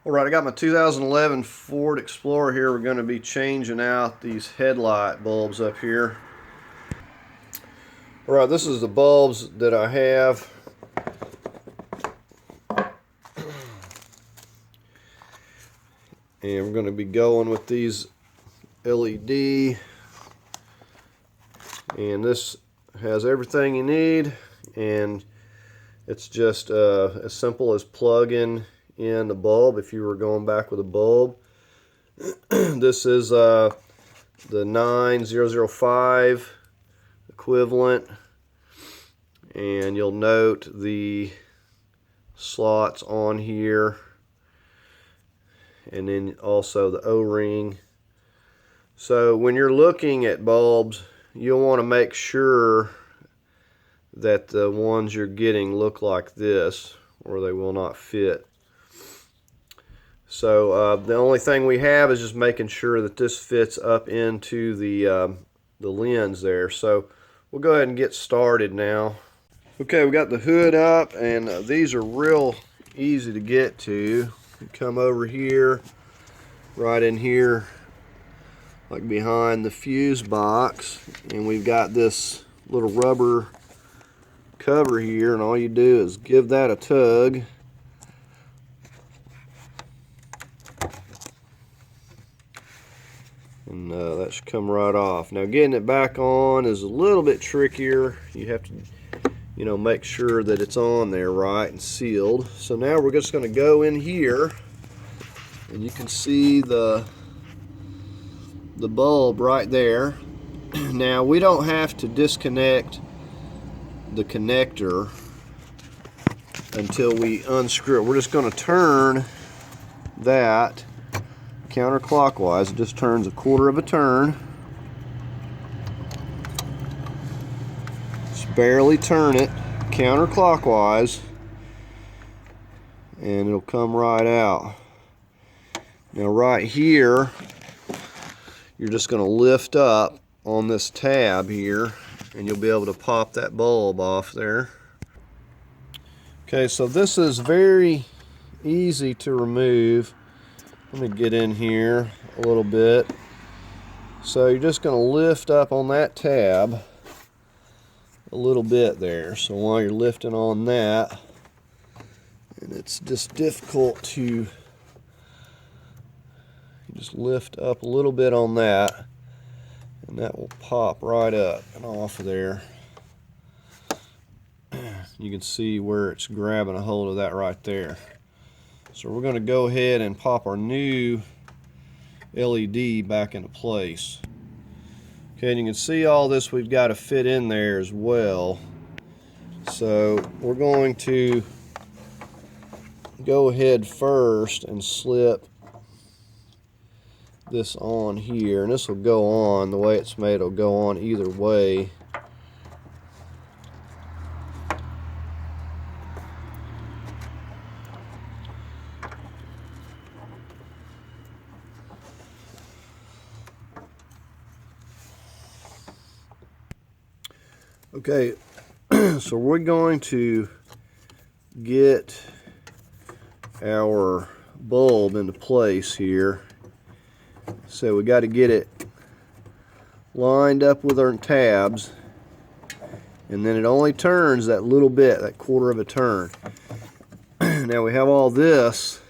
Alright, I got my 2011 Ford Explorer here. We're going to be changing out these headlight bulbs up here. Alright, this is the bulbs that I have. And we're going to be going with these LED. And this has everything you need. And it's just as simple as plugging in the bulb if you were going back with a bulb. This is the 9005 equivalent, and you'll note the slots on here, and then also the O-ring. So when you're looking at bulbs, you'll want to make sure that the ones you're getting look like this, or they will not fit. So the only thing we have is just making sure that this fits up into the lens there. So we'll go ahead and get started now. Okay, we got the hood up, and these are real easy to get to. You come over here, right in here, like behind the fuse box, and we've got this little rubber cover here, and all you do is give that a tug. And that should come right off. Now getting it back on is a little bit trickier. You have to, make sure that it's on there right and sealed. So now we're just going to go in here, and you can see the bulb right there. Now we don't have to disconnect the connector until we unscrew it. We're just going to turn that counterclockwise. It just turns a quarter of a turn. Just barely turn it counterclockwise, and it'll come right out. Now right here, you're just going to lift up on this tab here, and you'll be able to pop that bulb off there. Okay, so this is very easy to remove. Let me get in here a little bit. So you're just going to lift up on that tab a little bit there. So while you're lifting on that, and it's just difficult to, you just lift up a little bit on that, and that will pop right up and off of there. You can see where it's grabbing a hold of that right there. So we're going to go ahead and pop our new LED back into place. Okay, and you can see all this we've got to fit in there as well. So we're going to go ahead first and slip this on here, and this will go on the way it's made. It'll go on either way. Okay, so we're going to get our bulb into place here. So we got to get it lined up with our tabs, and then it only turns that little bit, that quarter of a turn. Now we have all this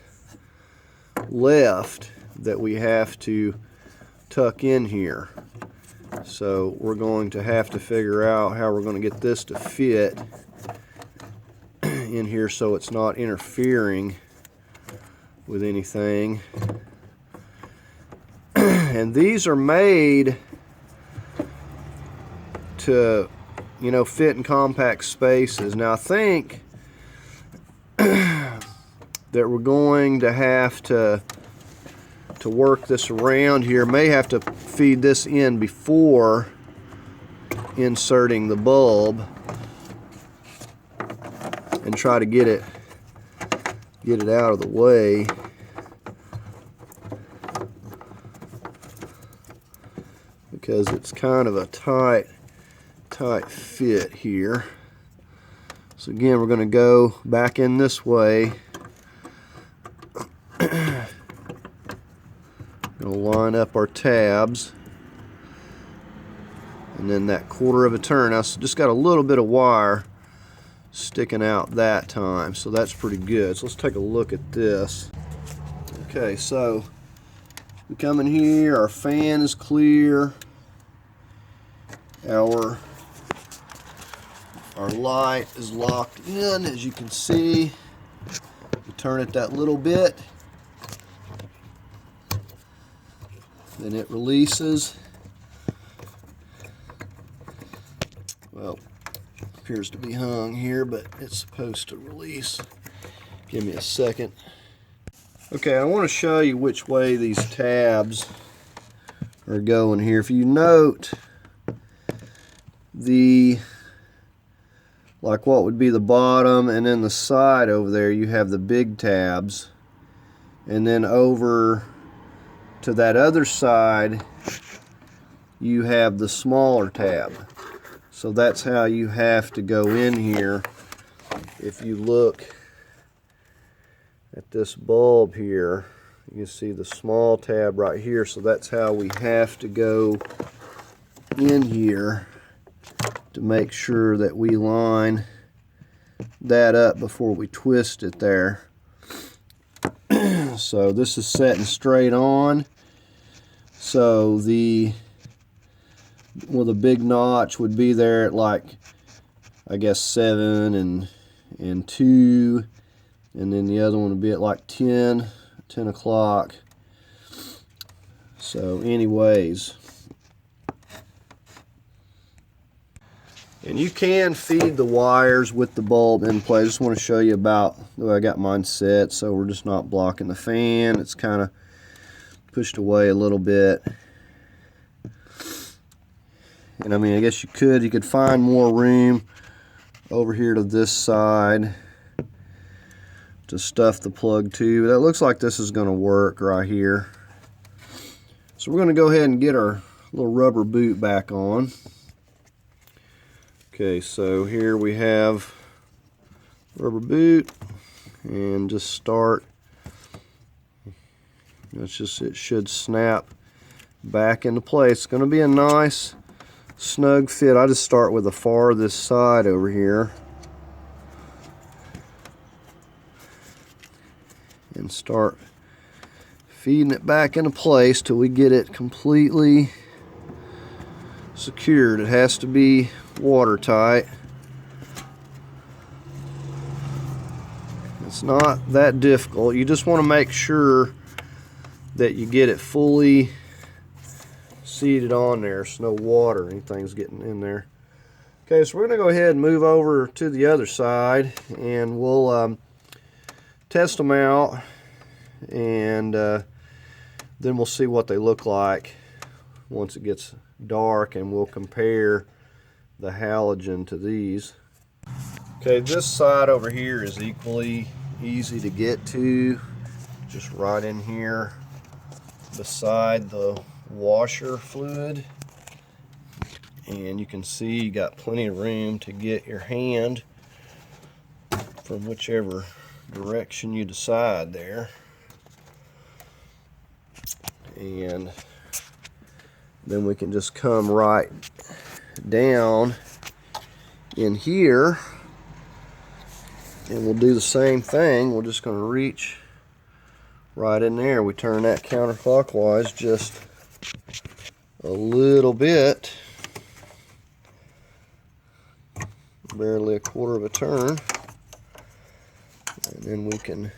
left that we have to tuck in here. So we're going to have to figure out how we're going to get this to fit in here so it's not interfering with anything. And these are made to, fit in compact spaces. Now I think that we're going to have to work this around here. May have to feed this in before inserting the bulb and try to get it out of the way. Because it's kind of a tight fit here. So again, we're going to go back in this way. Gonna line up our tabs, and then that 1/4 of a turn. Now just got a little bit of wire sticking out that time, so that's pretty good. So let's take a look at this. Okay, so we come in here, our fan is clear, our light is locked in, as you can see. You turn it that little bit, then it releases. Well, appears to be hung here, but it's supposed to release. Give me a second. Okay, I want to show you which way these tabs are going here. If you note like what would be the bottom, and then the side over there, you have the big tabs, and then over to that other side you have the smaller tab. So that's how you have to go in here. If you look at this bulb here, you can see the small tab right here, so that's how we have to go in here to make sure that we line that up before we twist it there. So this is setting straight on. So the big notch would be there at, like, I guess 7 and 2, and then the other one would be at like 10 o'clock. So anyways, and you can feed the wires with the bulb in place. I just want to show you about the way I got mine set, so we're just not blocking the fan. It's kind of pushed away a little bit. And I mean, I guess you could find more room over here to this side to stuff the plug to. But it looks like this is going to work right here. So we're going to go ahead and get our little rubber boot back on. Okay, so here we have rubber boot, and just start. It should snap back into place. It's going to be a nice snug fit. I just start with the farthest side over here and start feeding it back into place till we get it completely secured. It has to be watertight. It's not that difficult. You just want to make sure that you get it fully seated on there so no water or anything's getting in there. Okay, so we're going to go ahead and move over to the other side, and we'll test them out, and then we'll see what they look like once it gets dark, and we'll compare the halogen to these. Okay, this side over here is equally easy to get to, just right in here beside the washer fluid, and you can see you got plenty of room to get your hand from whichever direction you decide there. And then we can just come right down in here, and we'll do the same thing. We're just going to reach right in there. We turn that counterclockwise just a little bit, barely a 1/4 of a turn, and then we can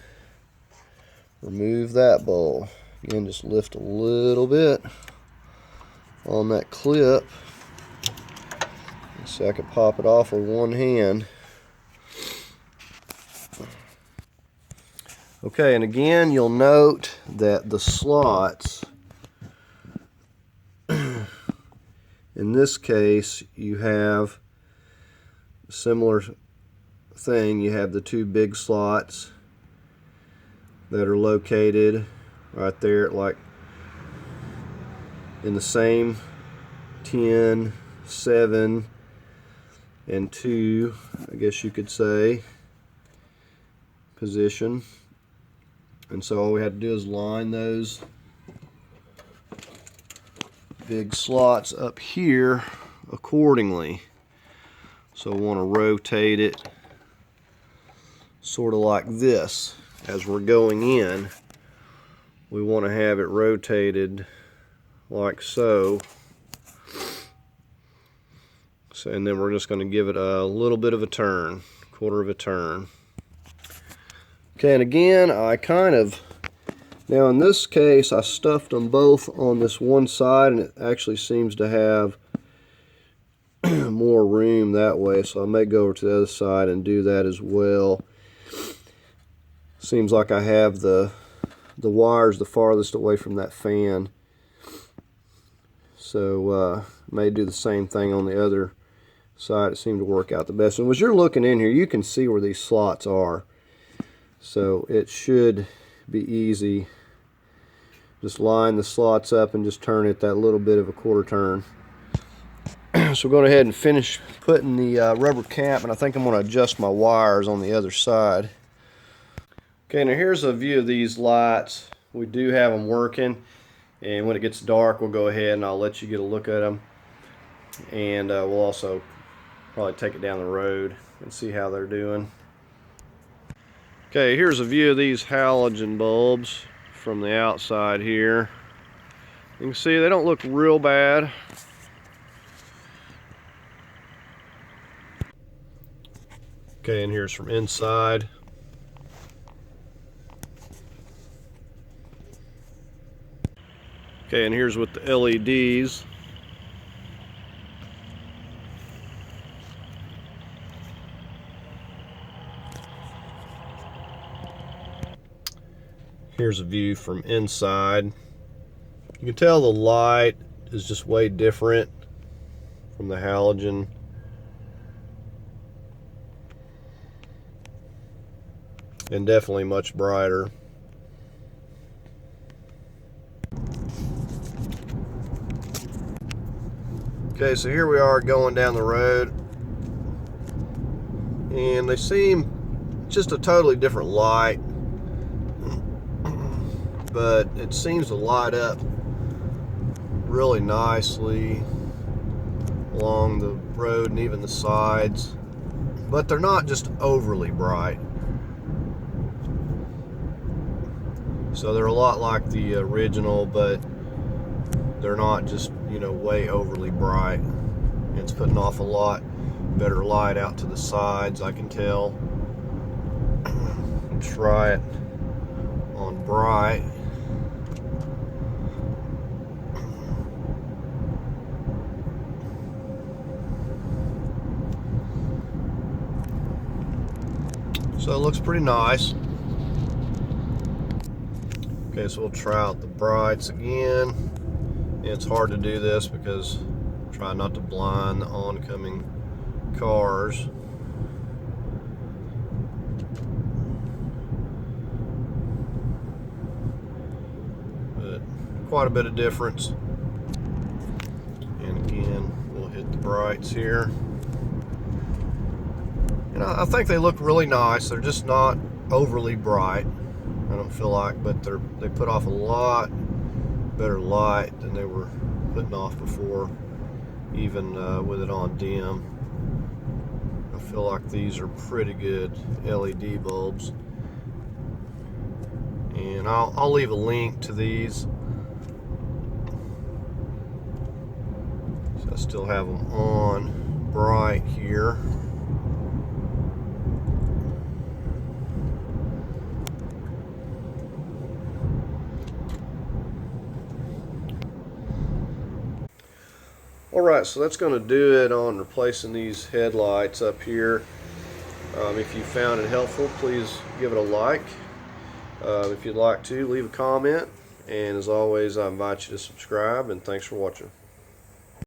remove that bowl. Again, just lift a little bit on that clip so I can pop it off with one hand. Okay, and again, you'll note that the slots, in this case, you have a similar thing. You have the 2 big slots that are located right there, like in the same 10, 7, and 2, I guess you could say, position. And so all we had to do is line those big slots up here accordingly. So we want to rotate it sort of like this. As we're going in, we want to have it rotated like so. And then we're just going to give it a little bit of a turn, quarter of a turn. Okay, and again, now in this case, I stuffed them both on this one side, and it actually seems to have more room that way, so I may go over to the other side and do that as well. Seems like I have the wires the farthest away from that fan, so may do the same thing on the other side. It seemed to work out the best. And as you're looking in here, you can see where these slots are, so it should be easy. Just line the slots up and just turn it that little bit of a quarter turn. So we'll go ahead and finish putting the rubber cap, and I think I'm going to adjust my wires on the other side. Okay, now here's a view of these lights. We do have them working, and when it gets dark we'll go ahead and I'll let you get a look at them, and we'll also probably take it down the road and see how they're doing. Okay, here's a view of these halogen bulbs from the outside here. You can see they don't look real bad. Okay, and here's from inside. Okay, and here's with the LEDs. Here's a view from inside. You can tell the light is just way different from the halogen. And definitely much brighter. Okay, so here we are going down the road, and they seem just a totally different light, but it seems to light up really nicely along the road and even the sides, but they're not just overly bright. So they're a lot like the original, but they're not just, you know, way overly bright. It's putting off a lot better light out to the sides, I can tell. Try it on bright. So it looks pretty nice. Okay, so we'll try out the brights again. It's hard to do this because I'm trying not to blind the oncoming cars. But quite a bit of difference. And again, we'll hit the brights here. And I think they look really nice. They're just not overly bright, I don't feel like, but they put off a lot better light than they were putting off before, even with it on dim. I feel like these are pretty good LED bulbs, and I'll leave a link to these. So I still have them on bright here. Alright, so that's going to do it on replacing these headlights up here. If you found it helpful, please give it a like. If you'd like to, leave a comment. And as always, I invite you to subscribe, and thanks for watching.